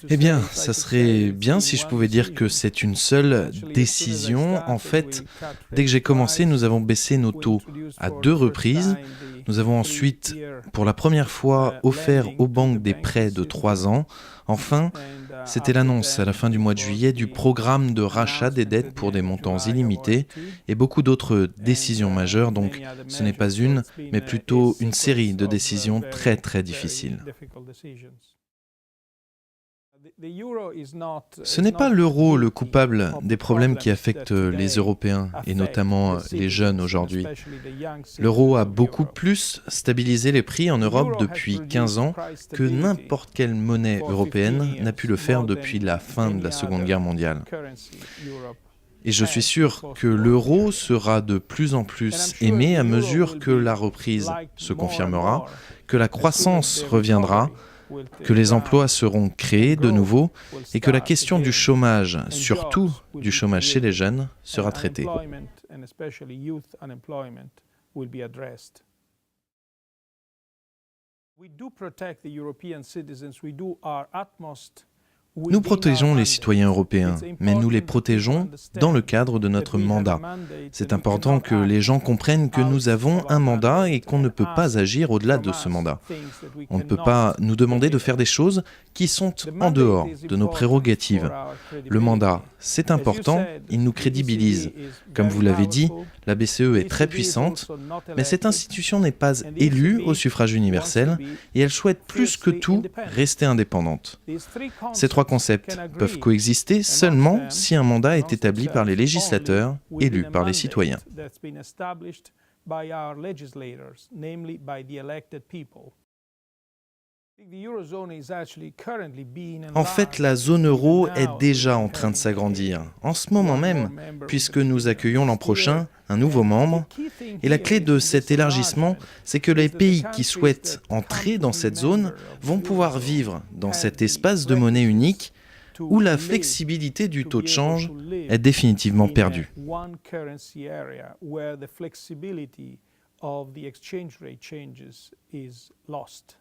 Eh bien, ça serait bien si je pouvais dire que c'est une seule décision. En fait, dès que j'ai commencé, nous avons baissé nos taux à 2 reprises. Nous avons ensuite, pour la première fois, offert aux banques des prêts de 3 ans. Enfin, c'était l'annonce à la fin du mois de juillet du programme de rachat des dettes pour des montants illimités et beaucoup d'autres décisions majeures. Donc, ce n'est pas une, mais plutôt une série de décisions très très difficiles. Ce n'est pas l'euro le coupable des problèmes qui affectent les Européens et notamment les jeunes aujourd'hui. L'euro a beaucoup plus stabilisé les prix en Europe depuis 15 ans que n'importe quelle monnaie européenne n'a pu le faire depuis la fin de la Seconde Guerre mondiale. Et je suis sûr que l'euro sera de plus en plus aimé à mesure que la reprise se confirmera, que la croissance reviendra, que les emplois seront créés de nouveau et que la question du chômage, surtout du chômage chez les jeunes, sera traitée. Nous protégeons les citoyens européens, mais nous les protégeons dans le cadre de notre mandat. C'est important que les gens comprennent que nous avons un mandat et qu'on ne peut pas agir au-delà de ce mandat. On ne peut pas nous demander de faire des choses qui sont en dehors de nos prérogatives. Le mandat, c'est important, il nous crédibilise. Comme vous l'avez dit, la BCE est très puissante, mais cette institution n'est pas élue au suffrage universel et elle souhaite plus que tout rester indépendante. Ces trois concepts peuvent coexister seulement si un mandat est établi par les législateurs élus par les citoyens. En fait, la zone euro est déjà en train de s'agrandir, en ce moment même, puisque nous accueillons l'an prochain un nouveau membre. Et la clé de cet élargissement, c'est que les pays qui souhaitent entrer dans cette zone vont pouvoir vivre dans cet espace de monnaie unique où la flexibilité du taux de change est définitivement perdue. Of the exchange rate changes is lost.